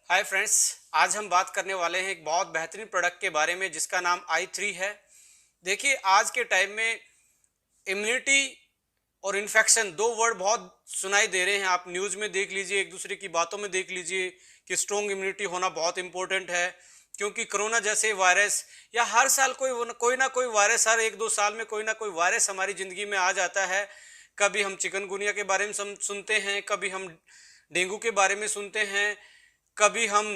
Hi friends, आज हम बात करने वाले हैं एक बहुत बेहतरीन प्रोडक्ट के बारे में जिसका नाम i3 है। देखिए, आज के टाइम में इम्यूनिटी और इन्फेक्शन दो वर्ड बहुत सुनाई दे रहे हैं। आप न्यूज़ में देख लीजिए, एक दूसरे की बातों में देख लीजिए कि स्ट्रॉन्ग इम्यूनिटी होना बहुत इंपॉर्टेंट है, क्योंकि कोरोना जैसे वायरस या हर साल कोई ना कोई वायरस, हर एक दो साल में कोई ना कोई वायरस हमारी ज़िंदगी में आ जाता है। कभी हम चिकनगुनिया के बारे में सुनते हैं, कभी हम डेंगू के बारे में सुनते हैं, कभी हम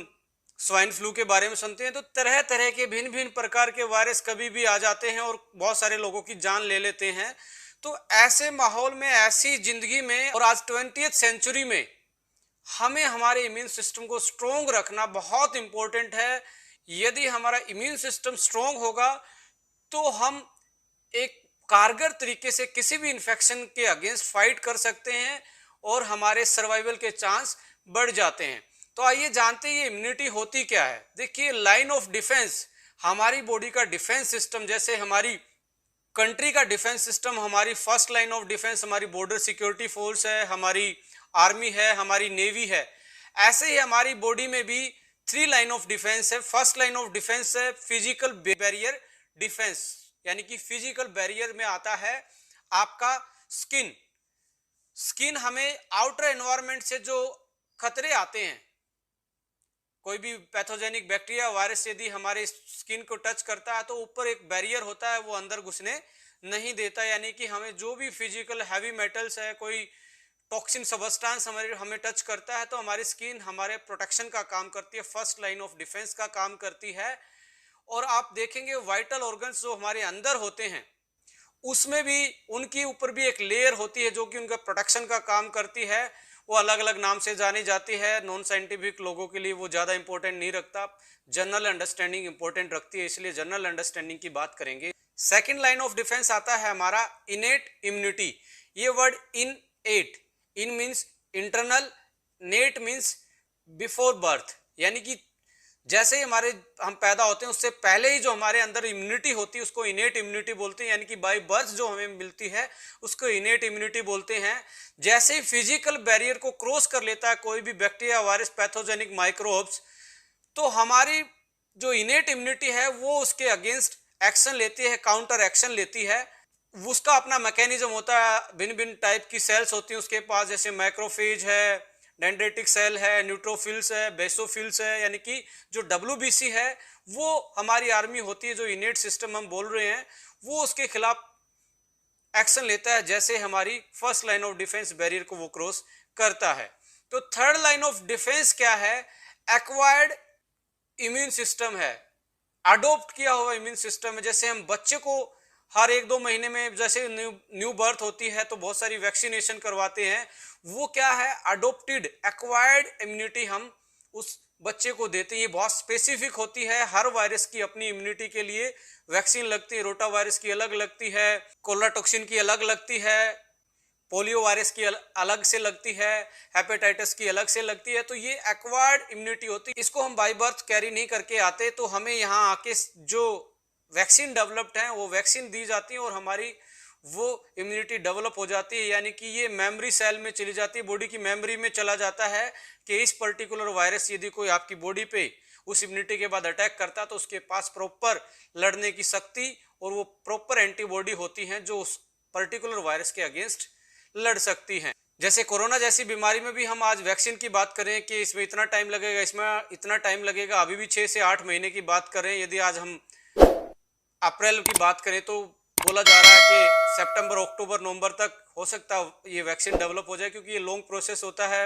स्वाइन फ्लू के बारे में सुनते हैं। तो तरह तरह के भिन्न भिन्न प्रकार के वायरस कभी भी आ जाते हैं और बहुत सारे लोगों की जान ले लेते हैं। तो ऐसे माहौल में, ऐसी जिंदगी में और आज 20th सेंचुरी में हमें हमारे इम्यून सिस्टम को स्ट्रोंग रखना बहुत इंपॉर्टेंट है। यदि हमारा इम्यून सिस्टम स्ट्रोंग होगा तो हम एक कारगर तरीके से किसी भी इन्फेक्शन के अगेंस्ट फाइट कर सकते हैं और हमारे सर्वाइवल के चांस बढ़ जाते हैं। तो आइए जानते हैं ये इम्यूनिटी होती क्या है। देखिए, लाइन ऑफ डिफेंस, हमारी बॉडी का डिफेंस सिस्टम, जैसे हमारी कंट्री का डिफेंस सिस्टम, हमारी फर्स्ट लाइन ऑफ डिफेंस हमारी बॉर्डर सिक्योरिटी फोर्स है, हमारी आर्मी है, हमारी नेवी है। ऐसे ही हमारी बॉडी में भी थ्री लाइन ऑफ डिफेंस है। फर्स्ट लाइन ऑफ डिफेंस है फिजिकल बैरियर डिफेंस, यानी कि फिजिकल बैरियर में आता है आपका स्किन। स्किन हमें आउटर एनवायरनमेंट से जो खतरे आते हैं, कोई भी पैथोजेनिक बैक्टीरिया वायरस यदि हमारे स्किन को टच करता है तो ऊपर एक बैरियर होता है, वो अंदर घुसने नहीं देता। यानी कि हमें जो भी फिजिकल हैवी मेटल्स है, कोई टॉक्सिन सबस्टेंस हमें टच करता है तो हमारी स्किन हमारे प्रोटेक्शन का काम करती है, फर्स्ट लाइन ऑफ डिफेंस का काम करती है। और आप देखेंगे वाइटल ऑर्गन्स जो हमारे अंदर होते हैं उसमें भी उनकी ऊपर भी एक लेयर होती है जो कि उनका प्रोटेक्शन का काम करती है। वो अलग अलग नाम से जानी जाती है। नॉन साइंटिफिक लोगों के लिए वो ज़्यादा इंपॉर्टेंट नहीं रखता, जनरल अंडरस्टैंडिंग इंपॉर्टेंट रखती है, इसलिए जनरल अंडरस्टैंडिंग की बात करेंगे। सेकेंड लाइन ऑफ डिफेंस आता है हमारा इनेट इम्यूनिटी। ये word in means internal, net means before birth, यानी कि जैसे ही हम पैदा होते हैं उससे पहले ही जो हमारे अंदर इम्यूनिटी होती है उसको इनेट इम्यूनिटी बोलते हैं, यानी कि बाय बर्थ जो हमें मिलती है उसको इनेट इम्यूनिटी बोलते हैं। जैसे ही फिजिकल बैरियर को क्रॉस कर लेता है कोई भी बैक्टीरिया, वायरस, पैथोजेनिक माइक्रोब्स, तो हमारी जो इनेट इम्यूनिटी है वो उसके अगेंस्ट एक्शन लेती है, काउंटर एक्शन लेती है। उसका अपना मैकेनिज्म होता है, भिन्न भिन्न टाइप की सेल्स होती हैं उसके पास, जैसे मैक्रोफेज है, डेंड्रेटिक सेल है, न्यूट्रोफिल्स है, बेसोफिल्स है, यानी कि जो WBC है वो हमारी आर्मी होती है। जो इनेट सिस्टम हम बोल रहे हैं वो उसके खिलाफ एक्शन लेता है जैसे हमारी first line of defence barrier को वो क्रॉस करता है। तो थर्ड लाइन ऑफ डिफेंस क्या है? एक्वायर्ड इम्यून सिस्टम है, अडोप्ट किया हुआ इम्यून सिस्टम है। जैसे हम बच्चे को हर एक दो महीने में जैसे न्यू बर्थ होती है तो बहुत सारी वैक्सीनेशन करवाते हैं, वो क्या है? अडोप्टेड एक्वायर्ड इम्यूनिटी हम उस बच्चे को देते हैं। ये बहुत स्पेसिफिक होती है, हर वायरस की अपनी इम्यूनिटी के लिए वैक्सीन लगती है। रोटा वायरस की अलग लगती है, कोलरा टॉक्सिन की अलग लगती है, पोलियो वायरस की अलग से लगती है, हेपेटाइटिस की अलग से लगती है। तो ये एक्वायर्ड इम्यूनिटी होती है, इसको हम बाय बर्थ कैरी नहीं करके आते, तो हमें यहाँ आके जो वैक्सीन डेवलप्ड हैं वो वैक्सीन दी जाती है और हमारी वो इम्यूनिटी डेवलप हो जाती है। यानी कि ये मेमोरी सेल में चली जाती है, बॉडी की मेमोरी में चला जाता है कि इस पर्टिकुलर वायरस यदि कोई आपकी बॉडी पे उस इम्यूनिटी के बाद अटैक करता है तो उसके पास प्रॉपर लड़ने की शक्ति और वो प्रॉपर एंटीबॉडी होती हैं जो उस पर्टिकुलर वायरस के अगेंस्ट लड़ सकती हैं। जैसे कोरोना जैसी बीमारी में भी हम आज वैक्सीन की बात करें कि इसमें इतना टाइम लगेगा, इसमें इतना टाइम लगेगा, अभी भी 6 से 8 महीने की बात करें। यदि आज हम अप्रैल की बात करें तो बोला जा रहा है कि सितंबर, अक्टूबर, नवंबर तक हो सकता है ये वैक्सीन डेवलप हो जाए, क्योंकि ये लॉन्ग प्रोसेस होता है।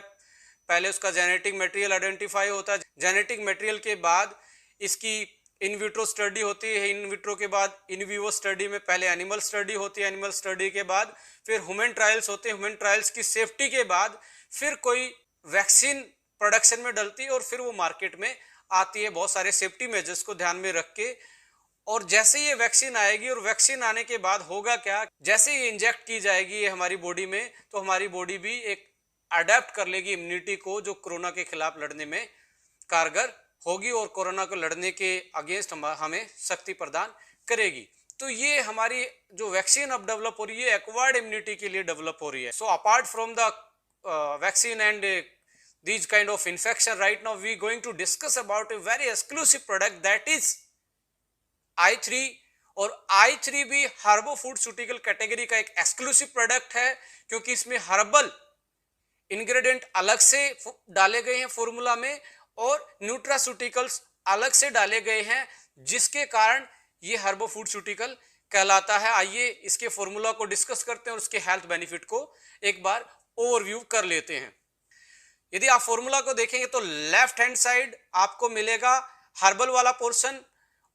पहले उसका जेनेटिक मटेरियल आइडेंटिफाई होता है, जेनेटिक मटेरियल के बाद इसकी इन विट्रो स्टडी होती है, इन विट्रो के बाद इन विवो स्टडी में पहले एनिमल स्टडी होती है, एनिमल स्टडी के बाद फिर ह्यूमन ट्रायल्स होते हैं, ह्यूमन ट्रायल्स की सेफ्टी के बाद फिर कोई वैक्सीन प्रोडक्शन में डलती है और फिर वो मार्केट में आती है, बहुत सारे सेफ्टी मेजर्स को ध्यान में रख के। और जैसे ये वैक्सीन आएगी और वैक्सीन आने के बाद होगा क्या, जैसे ये इंजेक्ट की जाएगी ये हमारी बॉडी में, तो हमारी बॉडी भी एक अडेप्ट कर लेगी इम्यूनिटी को जो कोरोना के खिलाफ लड़ने में कारगर होगी और कोरोना को लड़ने के अगेंस्ट हमें शक्ति प्रदान करेगी। तो ये हमारी जो वैक्सीन अब डेवलप हो रही है एक्वायर्ड इम्यूनिटी के लिए डेवलप हो रही है। So apart from the vaccine and these kind of infection. Right now we going to discuss about a very exclusive product that is I3, और I3 भी हर्बो फूडस्यूटिकल कैटेगरी का एक एक्सक्लूसिव प्रोडक्ट है, क्योंकि इसमें हर्बल इंग्रेडिएंट अलग से डाले गए हैं फॉर्मूला में और न्यूट्रास्यूटिकल्स अलग से डाले गए हैं, जिसके कारण ये हर्बो फूडस्यूटिकल कहलाता है। आइए इसके फॉर्मूला को डिस्कस करते हैं और उसके हेल्थ बेनिफिट को एक बार ओवरव्यू कर लेते हैं। यदि आप फॉर्मूला को देखेंगे तो लेफ्ट हैंड साइड आपको मिलेगा हर्बल वाला पोर्शन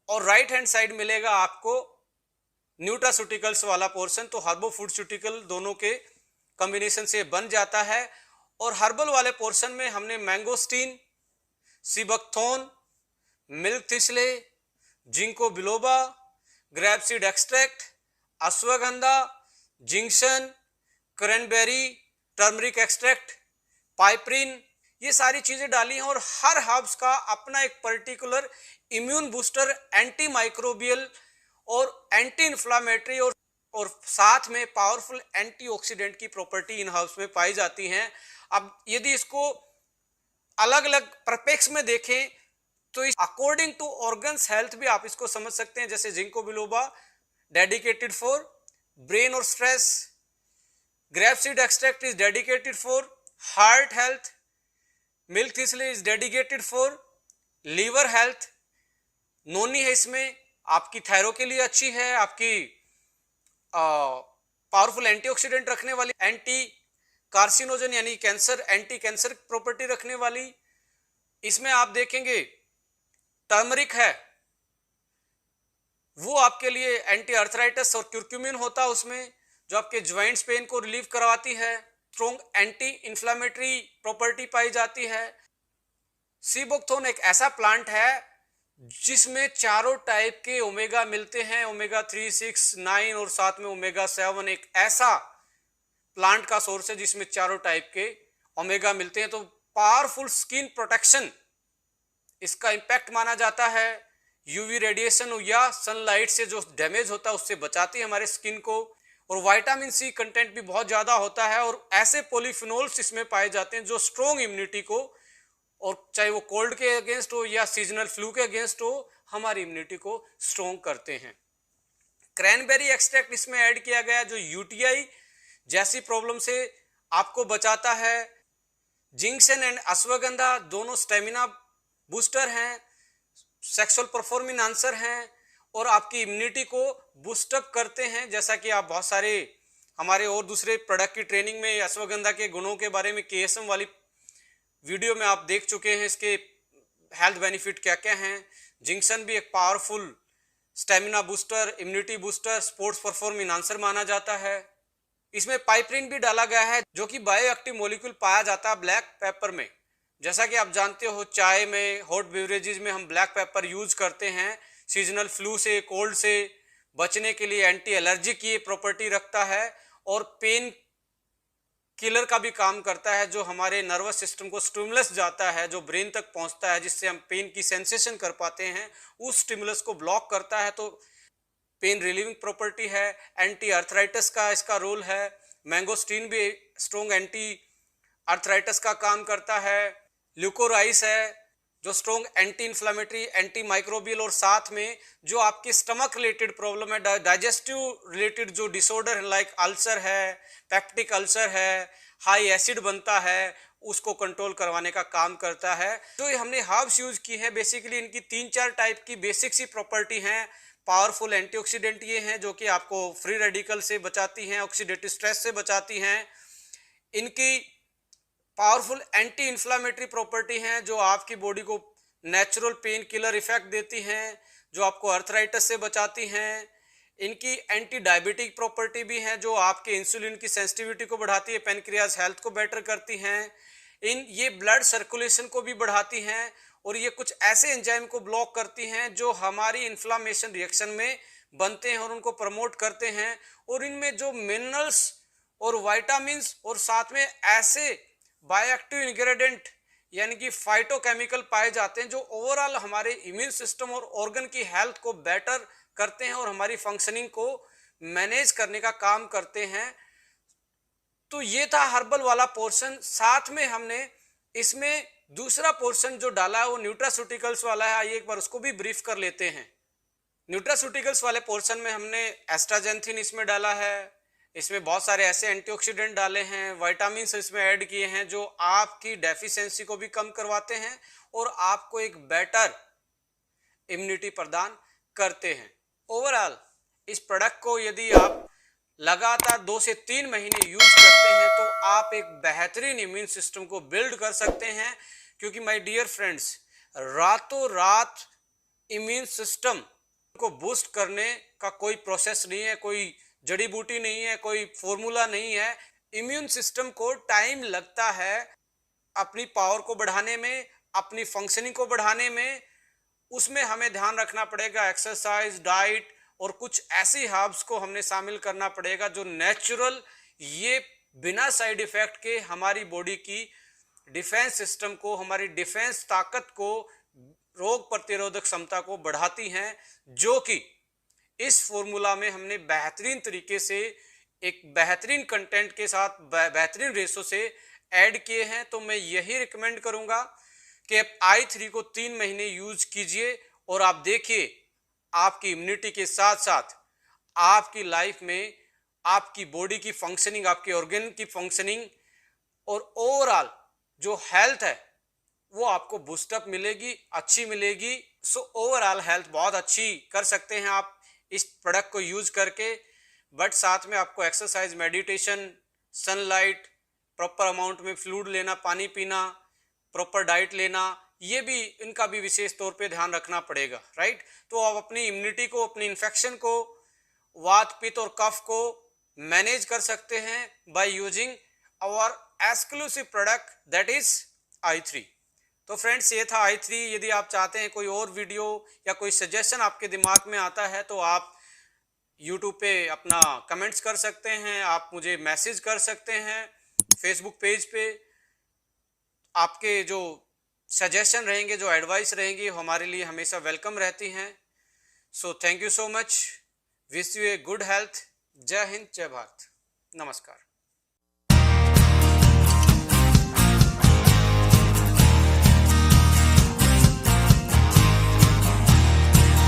और राइट हैंड साइड मिलेगा आपको न्यूट्रास्यूटिकल्स वाला पोर्शन। तो हर्बो फूडस्यूटिकल दोनों के कॉम्बिनेशन से बन जाता है। और हर्बल वाले पोर्शन में हमने mangosteen, sea buckthorn, milk thistle, ginkgo biloba, grape seed extract, ashwagandha, जिंक्शन, क्रैनबेरी, टर्मरिक एक्सट्रैक्ट, पाइपरिन, ये सारी चीजें डाली हैं। और हर हर्ब्स का अपना एक particular immune booster, anti microbial और एंटी इंफ्लामेटरी और साथ में पावरफुल एंटीऑक्सीडेंट की प्रॉपर्टी इन हर्ब्स में पाई जाती हैं। अब यदि इसको अलग अलग परपेक्स में देखें तो अकॉर्डिंग टू ऑर्गन्स हेल्थ भी आप इसको समझ सकते हैं। जैसे ginkgo biloba dedicated for brain और stress, grape seed extract is dedicated for heart health, milk thistle is dedicated for liver health, noni है इसमें आपकी थायरो के लिए अच्छी है, आपकी पावरफुल एंटीऑक्सीडेंट रखने वाली, एंटी कार्सिनोजन यानी कैंसर, एंटी कैंसर प्रॉपर्टी रखने वाली। इसमें आप देखेंगे टर्मरिक है, वो आपके लिए एंटी अर्थराइटिस और क्यूरक्यूमिन होता है उसमें, जो आपके ज्वाइंट्स पेन को रिलीव करवाती है। स्ट्रॉन्ग एंटी इंफ्लामेटरी प्रॉपर्टी पाई जाती है। सीबकथोर्न एक ऐसा प्लांट है जिसमें चारों टाइप के ओमेगा मिलते हैं, ओमेगा 3, 6, 9 और साथ में ओमेगा 7। एक ऐसा प्लांट का सोर्स है जिसमें चारों टाइप के ओमेगा मिलते हैं। तो पावरफुल स्किन प्रोटेक्शन इसका इंपैक्ट माना जाता है। यूवी रेडिएशन या सनलाइट से जो डैमेज होता है उससे बचाती है हमारे स्किन को। और विटामिन सी कंटेंट भी बहुत ज़्यादा होता है और ऐसे पॉलीफिनोल्स इसमें पाए जाते हैं जो स्ट्रॉन्ग इम्यूनिटी को, और चाहे वो कोल्ड के अगेंस्ट हो या सीजनल फ्लू के अगेंस्ट हो, हमारी इम्यूनिटी को स्ट्रॉन्ग करते हैं। क्रैनबेरी एक्सट्रैक्ट इसमें ऐड किया गया जो यूटीआई जैसी प्रॉब्लम से आपको बचाता है। जिंक्शन एंड अश्वगंधा दोनों स्टेमिना बूस्टर हैं, सेक्सुअल परफॉर्मिंग आंसर हैं और आपकी इम्यूनिटी को बूस्टअप करते हैं। जैसा कि आप बहुत सारे हमारे और दूसरे प्रोडक्ट की ट्रेनिंग में अश्वगंधा के गुणों के बारे में केएसएम वाली वीडियो में आप देख चुके हैं, इसके हेल्थ बेनिफिट क्या क्या हैं। जिंक्शन भी एक powerful stamina booster, immunity booster, sports performing answer माना जाता है। इसमें पाइपरिन भी डाला गया है जो कि बायोएक्टिव मॉलिक्यूल पाया जाता है ब्लैक पेपर में। जैसा कि आप जानते हो चाय में, हॉट बेवरेजेस में हम ब्लैक पेपर यूज करते हैं सीजनल फ्लू से, कोल्ड से बचने के लिए। एंटी एलर्जिक ये प्रॉपर्टी रखता है और पेन किलर का भी काम करता है, जो हमारे नर्वस सिस्टम को स्टिमुलस जाता है, जो ब्रेन तक पहुंचता है, जिससे हम पेन की सेंसेशन कर पाते हैं, उस स्टिमुलस को ब्लॉक करता है। तो पेन रिलीविंग प्रॉपर्टी है। एंटी अर्थराइटिस का इसका रोल है। मैंगोस्टीन भी स्ट्रॉन्ग एंटी अर्थराइटिस का काम करता है। ल्यूकोराइस है जो strong anti inflammatory, anti microbial, और साथ में जो आपकी स्टमक रिलेटेड प्रॉब्लम है, डाइजेस्टिव रिलेटेड जो डिसऑर्डर है लाइक अल्सर है, पेप्टिक अल्सर है, हाई एसिड बनता है, उसको कंट्रोल करवाने का काम करता है। तो हमने हर्ब्स यूज की है, बेसिकली इनकी 3-4 टाइप की बेसिक सी प्रॉपर्टी हैं। पावरफुल एंटीऑक्सीडेंट ये हैं जो कि आपको फ्री रेडिकल से बचाती हैं, ऑक्सीडेटिव स्ट्रेस से बचाती हैं। इनकी पावरफुल एंटी इंफ्लामेटरी प्रॉपर्टी हैं जो आपकी बॉडी को नेचुरल पेन किलर इफेक्ट देती हैं, जो आपको अर्थराइटिस से बचाती हैं। इनकी एंटी डायबिटिक प्रॉपर्टी भी हैं जो आपके इंसुलिन की सेंसिटिविटी को बढ़ाती है, पेनक्रियाज हेल्थ को बेटर करती हैं। ये ब्लड सर्कुलेशन को भी बढ़ाती हैं और ये कुछ ऐसे एंजाइम को ब्लॉक करती हैं जो हमारी इन्फ्लामेशन रिएक्शन में बनते हैं और उनको प्रमोट करते हैं। और इनमें जो मिनरल्स और वाइटामिन्स और साथ में ऐसे बायोएक्टिव इंग्रेडिएंट यानी कि फाइटोकेमिकल पाए जाते हैं जो ओवरऑल हमारे इम्यून सिस्टम और ऑर्गन की हेल्थ को बेटर करते हैं और हमारी फंक्शनिंग को मैनेज करने का काम करते हैं। तो ये था हर्बल वाला पोर्शन। साथ में हमने इसमें दूसरा पोर्शन जो डाला है वो न्यूट्रास्यूटिकल्स वाला है। आइए एक बार उसको भी ब्रीफ कर लेते हैं। न्यूट्रास्यूटिकल्स वाले पोर्शन में हमने एस्ट्राजेंथिन इसमें डाला है, इसमें बहुत सारे ऐसे एंटीऑक्सीडेंट डाले हैं, विटामिन इसमें ऐड किए हैं जो आपकी डेफिशिएंसी को भी कम करवाते हैं और आपको एक बेटर इम्यूनिटी प्रदान करते हैं। ओवरऑल इस प्रोडक्ट को यदि आप लगातार 2 से 3 महीने यूज करते हैं तो आप एक बेहतरीन इम्यून सिस्टम को बिल्ड कर सकते हैं, क्योंकि माय डियर फ्रेंड्स, रातों रात इम्यून सिस्टम को बूस्ट करने का कोई प्रोसेस नहीं है, कोई जड़ी बूटी नहीं है, कोई फॉर्मूला नहीं है। इम्यून सिस्टम को टाइम लगता है अपनी पावर को बढ़ाने में, अपनी फंक्शनिंग को बढ़ाने में। उसमें हमें ध्यान रखना पड़ेगा एक्सरसाइज, डाइट और कुछ ऐसी हर्ब्स को हमने शामिल करना पड़ेगा जो नेचुरल, ये बिना साइड इफेक्ट के हमारी बॉडी की डिफेंस सिस्टम को, हमारी डिफेंस ताकत को, रोग प्रतिरोधक क्षमता को बढ़ाती हैं, जो कि इस फॉर्मूला में हमने बेहतरीन तरीके से एक बेहतरीन कंटेंट के साथ बेहतरीन रेशो से ऐड किए हैं। तो मैं यही रिकमेंड करूंगा कि आप i3 को 3 महीने यूज कीजिए और आप देखिए आपकी इम्यूनिटी के साथ साथ आपकी लाइफ में आपकी बॉडी की फंक्शनिंग, आपके ऑर्गन की फंक्शनिंग और ओवरऑल जो हेल्थ है वो आपको बूस्टअप मिलेगी, अच्छी मिलेगी। सो ओवरऑल हेल्थ बहुत अच्छी कर सकते हैं आप इस प्रोडक्ट को यूज करके। बट साथ में आपको exercise, meditation, sunlight, proper amount में फ्लूइड लेना, पानी पीना, प्रॉपर डाइट लेना, ये भी, इनका भी विशेष तौर पे ध्यान रखना पड़ेगा, राइट। तो आप अपनी इम्यूनिटी को, अपनी इन्फेक्शन को, वात, पित्त और कफ को मैनेज कर सकते हैं by using our exclusive product that is i3। तो फ्रेंड्स, ये था i3। यदि आप चाहते हैं कोई और वीडियो या कोई सजेशन आपके दिमाग में आता है तो आप यूट्यूब पे अपना कमेंट्स कर सकते हैं, आप मुझे मैसेज कर सकते हैं फेसबुक पेज पे। आपके जो सजेशन रहेंगे, जो एडवाइस रहेंगी, हमारे लिए हमेशा वेलकम रहती हैं। So thank you so much, wish U a good health. जय हिंद, जय भारत, नमस्कार।